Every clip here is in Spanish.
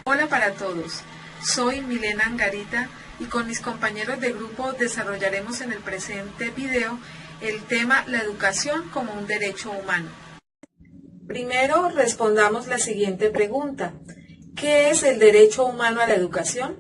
Hola para todos, soy Milena Angarita y con mis compañeros de grupo desarrollaremos en el presente video el tema la educación como un derecho humano. Primero respondamos la siguiente pregunta: ¿qué es el derecho humano a la educación?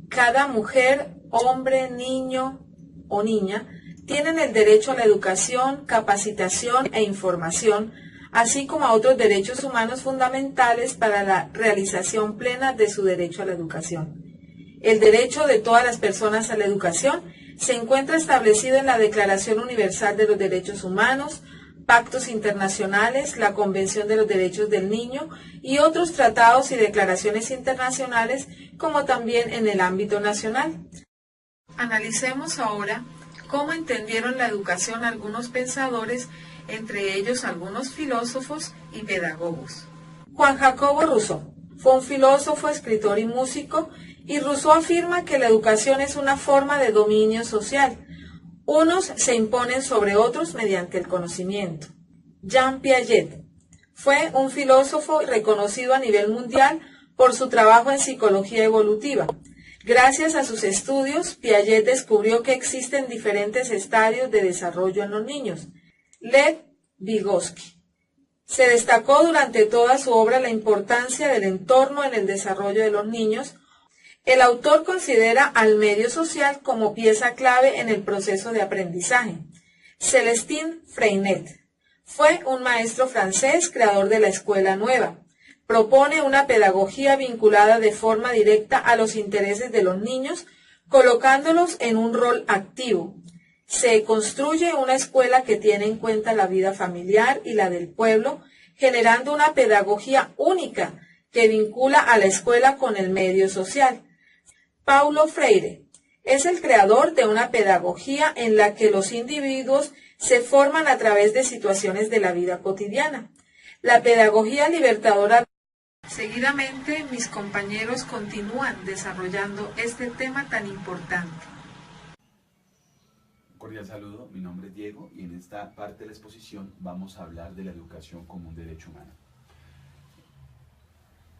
Cada mujer, hombre, niño o niña tienen el derecho a la educación, capacitación e información, así como a otros derechos humanos fundamentales para la realización plena de su derecho a la educación. El derecho de todas las personas a la educación se encuentra establecido en la Declaración Universal de los Derechos Humanos, pactos internacionales, la Convención de los Derechos del Niño y otros tratados y declaraciones internacionales, como también en el ámbito nacional. Analicemos ahora cómo entendieron la educación algunos pensadores, entre ellos algunos filósofos y pedagogos. Juan Jacobo Rousseau fue un filósofo, escritor y músico, y Rousseau afirma que la educación es una forma de dominio social. Unos se imponen sobre otros mediante el conocimiento. Jean Piaget fue un filósofo reconocido a nivel mundial por su trabajo en psicología evolutiva. Gracias a sus estudios, Piaget descubrió que existen diferentes estadios de desarrollo en los niños. Lev Vygotsky se destacó durante toda su obra la importancia del entorno en el desarrollo de los niños. El autor considera al medio social como pieza clave en el proceso de aprendizaje. Célestin Freinet fue un maestro francés, creador de la Escuela Nueva. Propone una pedagogía vinculada de forma directa a los intereses de los niños, colocándolos en un rol activo. Se construye una escuela que tiene en cuenta la vida familiar y la del pueblo, generando una pedagogía única que vincula a la escuela con el medio social. Paulo Freire es el creador de una pedagogía en la que los individuos se forman a través de situaciones de la vida cotidiana. La pedagogía libertadora. Seguidamente, mis compañeros continúan desarrollando este tema tan importante. Un cordial saludo, mi nombre es Diego y en esta parte de la exposición vamos a hablar de la educación como un derecho humano.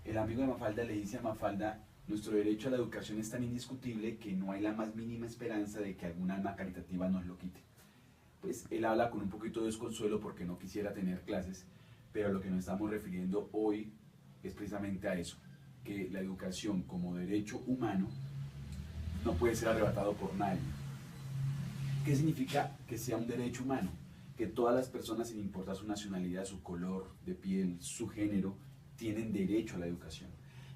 El amigo de Mafalda le dice a Mafalda: nuestro derecho a la educación es tan indiscutible que no hay la más mínima esperanza de que algún alma caritativa nos lo quite. Pues él habla con un poquito de desconsuelo porque no quisiera tener clases, pero a lo que nos estamos refiriendo hoy es precisamente a eso, que la educación como derecho humano no puede ser arrebatado por nadie. ¿Qué significa que sea un derecho humano? Que todas las personas, sin importar su nacionalidad, su color de piel, su género, tienen derecho a la educación.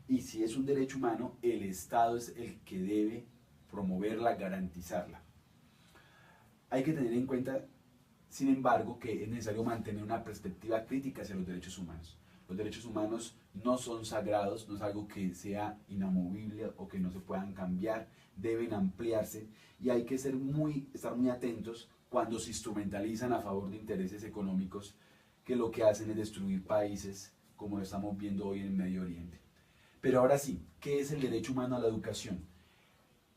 Y si es un derecho humano, el Estado es el que debe promoverla, garantizarla. Hay que tener en cuenta, sin embargo, que es necesario mantener una perspectiva crítica hacia los derechos humanos. Los derechos humanos no son sagrados, no es algo que sea inamovible o que no se puedan cambiar, deben ampliarse y hay que estar muy atentos cuando se instrumentalizan a favor de intereses económicos que lo que hacen es destruir países, como lo estamos viendo hoy en el Medio Oriente. Pero ahora sí, ¿qué es el derecho humano a la educación?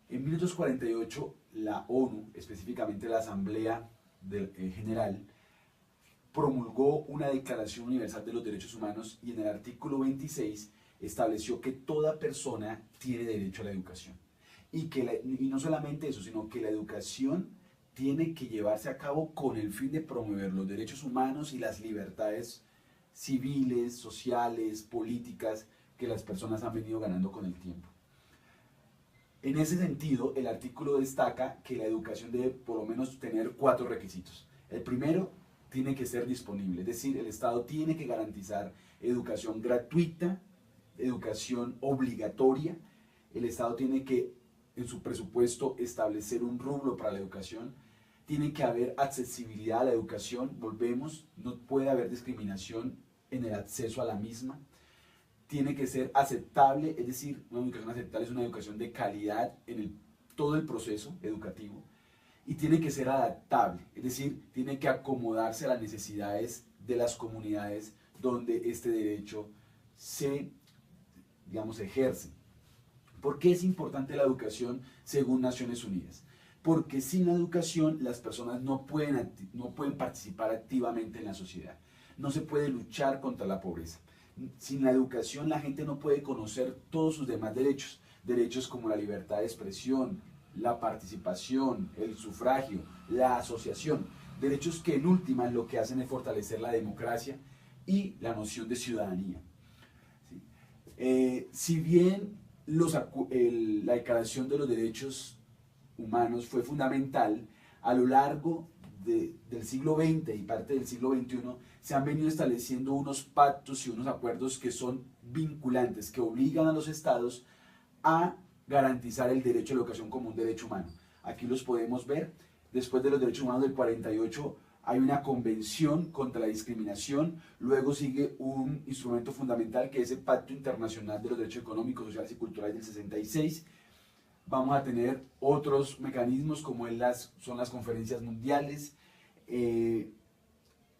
En 1948, la ONU, específicamente la Asamblea General, promulgó una Declaración Universal de los Derechos Humanos y en el artículo 26 estableció que toda persona tiene derecho a la educación. Y no solamente eso, sino que la educación tiene que llevarse a cabo con el fin de promover los derechos humanos y las libertades civiles, sociales, políticas que las personas han venido ganando con el tiempo. En ese sentido, el artículo destaca que la educación debe por lo menos tener 4 requisitos. El primero, tiene que ser disponible, es decir, el Estado tiene que garantizar educación gratuita, educación obligatoria, el Estado tiene que en su presupuesto establecer un rubro para la educación, tiene que haber accesibilidad a la educación, volvemos, no puede haber discriminación en el acceso a la misma, tiene que ser aceptable, es decir, una educación aceptable es una educación de calidad en todo el proceso educativo, y tiene que ser adaptable, es decir, tiene que acomodarse a las necesidades de las comunidades donde este derecho se, ejerce. ¿Por qué es importante la educación según Naciones Unidas? Porque sin la educación las personas no pueden participar activamente en la sociedad. No se puede luchar contra la pobreza. Sin la educación la gente no puede conocer todos sus demás derechos, derechos como la libertad de expresión, la participación, el sufragio, la asociación, derechos que en última lo que hacen es fortalecer la democracia y la noción de ciudadanía. ¿Sí? Si bien la Declaración de los Derechos Humanos fue fundamental, a lo largo del siglo XX y parte del siglo XXI se han venido estableciendo unos pactos y unos acuerdos que son vinculantes, que obligan a los estados a garantizar el derecho a la educación como un derecho humano. Aquí los podemos ver. Después de los derechos humanos del 48 hay una convención contra la discriminación, luego sigue un instrumento fundamental que es el Pacto Internacional de los Derechos Económicos, Sociales y Culturales del 66. Vamos a tener otros mecanismos como son las conferencias mundiales,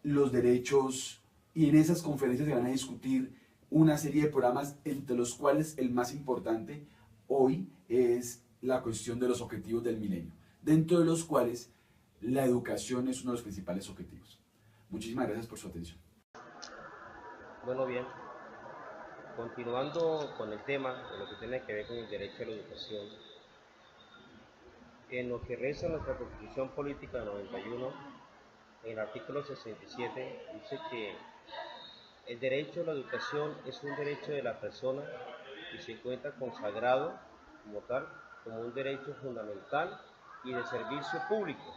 los derechos, y en esas conferencias se van a discutir una serie de programas, entre los cuales el más importante hoy es la cuestión de los objetivos del milenio, dentro de los cuales la educación es uno de los principales objetivos. Muchísimas gracias por su atención. Bueno, bien, continuando con el tema de lo que tiene que ver con el derecho a la educación, en lo que reza nuestra Constitución Política del 91, en el artículo 67, dice que el derecho a la educación es un derecho de la persona y se encuentra consagrado como tal, como un derecho fundamental y de servicio público.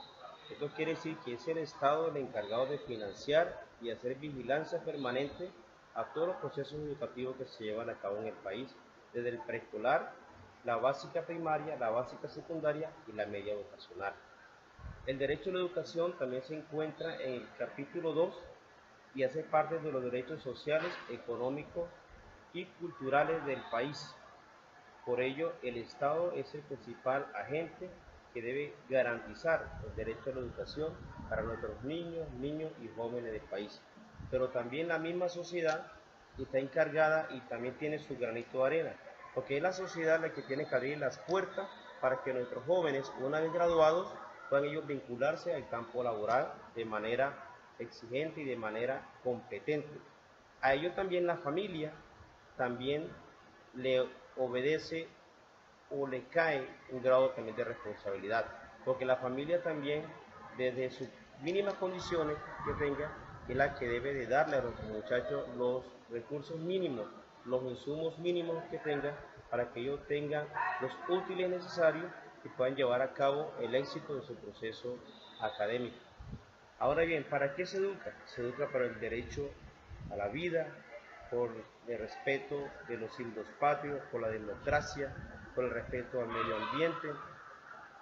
Esto quiere decir que es el Estado el encargado de financiar y hacer vigilancia permanente a todos los procesos educativos que se llevan a cabo en el país, desde el preescolar, la básica primaria, la básica secundaria y la media vocacional. El derecho a la educación también se encuentra en el capítulo 2 y hace parte de los derechos sociales, económicos y culturales del país. Por ello, el Estado es el principal agente que debe garantizar el derecho a la educación para nuestros niños y jóvenes del país. Pero también la misma sociedad está encargada y también tiene su granito de arena, porque es la sociedad la que tiene que abrir las puertas para que nuestros jóvenes, una vez graduados, puedan ellos vincularse al campo laboral de manera exigente y de manera competente. A ello también la familia también le obedece o le cae un grado también de responsabilidad, porque la familia también, desde sus mínimas condiciones que tenga, es la que debe de darle a los muchachos los recursos mínimos, los insumos mínimos que tenga, para que ellos tengan los útiles necesarios y puedan llevar a cabo el éxito de su proceso académico. Ahora bien, ¿para qué se educa? Se educa para el derecho a la vida, por el respeto de los símbolos patrios, por la democracia, por el respeto al medio ambiente,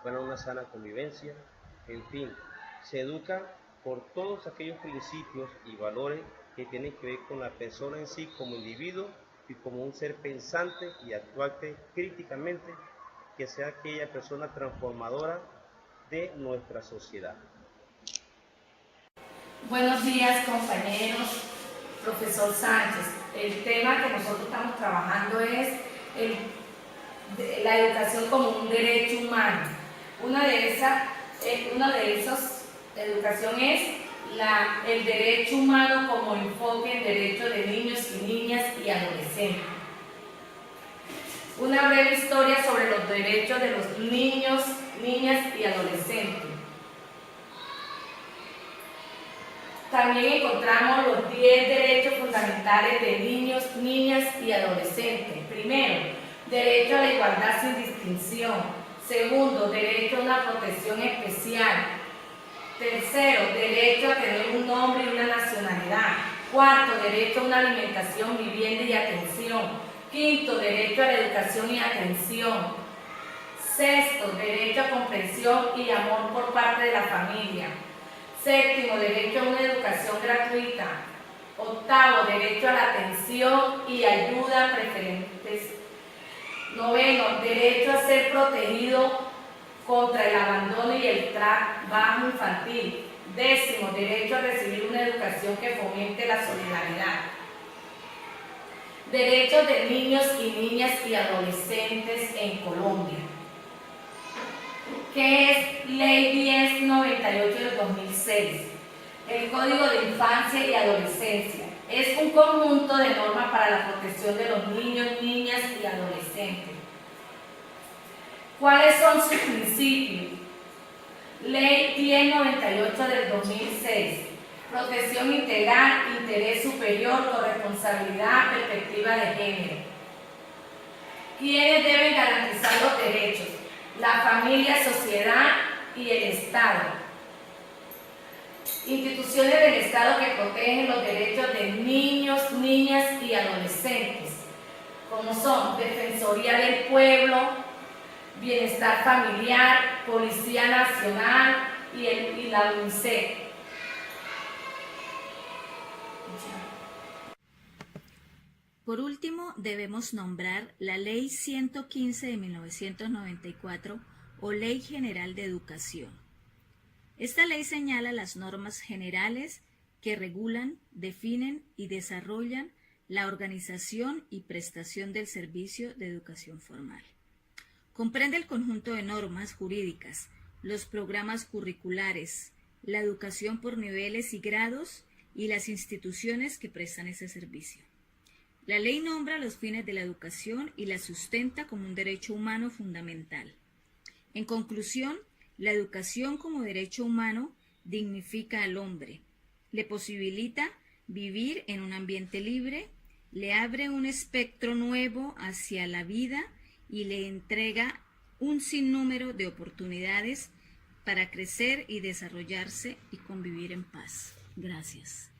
para una sana convivencia, en fin, se educa por todos aquellos principios y valores que tienen que ver con la persona en sí como individuo y como un ser pensante y actuante críticamente, que sea aquella persona transformadora de nuestra sociedad. Buenos días, compañeros. Profesor Sánchez, el tema que nosotros estamos trabajando es la educación como un derecho humano. Una de esas educación es el derecho humano como enfoque en derechos de niños y niñas y adolescentes. Una breve historia sobre los derechos de los niños, niñas y adolescentes. También encontramos los 10 derechos fundamentales de niños, niñas y adolescentes. Primero, derecho a la igualdad sin distinción. Segundo, derecho a una protección especial. Tercero, derecho a tener un nombre y una nacionalidad. Cuarto, derecho a una alimentación, vivienda y atención. Quinto, derecho a la educación y atención. Sexto, derecho a comprensión y amor por parte de la familia. Séptimo, derecho a una educación gratuita. Octavo, derecho a la atención y ayuda preferentes. Noveno, derecho a ser protegido contra el abandono y el trabajo infantil. Décimo, derecho a recibir una educación que fomente la solidaridad. Derechos de niños y niñas y adolescentes en Colombia, que es Ley 1098 del 2006, el Código de Infancia y Adolescencia, Es un conjunto de normas para la protección de los niños, niñas y adolescentes. ¿Cuáles son sus principios? Ley 1098 del 2006. Protección integral, interés superior, corresponsabilidad, perspectiva de género. ¿Quiénes deben garantizar los derechos? La familia, sociedad y el Estado. Instituciones del Estado que protegen los derechos de niños, niñas y adolescentes, como son Defensoría del Pueblo, Bienestar Familiar, Policía Nacional y la UNICEF. Por último, debemos nombrar la Ley 115 de 1994 o Ley General de Educación. Esta ley señala las normas generales que regulan, definen y desarrollan la organización y prestación del servicio de educación formal. Comprende el conjunto de normas jurídicas, los programas curriculares, la educación por niveles y grados y las instituciones que prestan ese servicio. La ley nombra los fines de la educación y la sustenta como un derecho humano fundamental. En conclusión, la educación como derecho humano dignifica al hombre, le posibilita vivir en un ambiente libre, le abre un espectro nuevo hacia la vida y le entrega un sinnúmero de oportunidades para crecer y desarrollarse y convivir en paz. Gracias.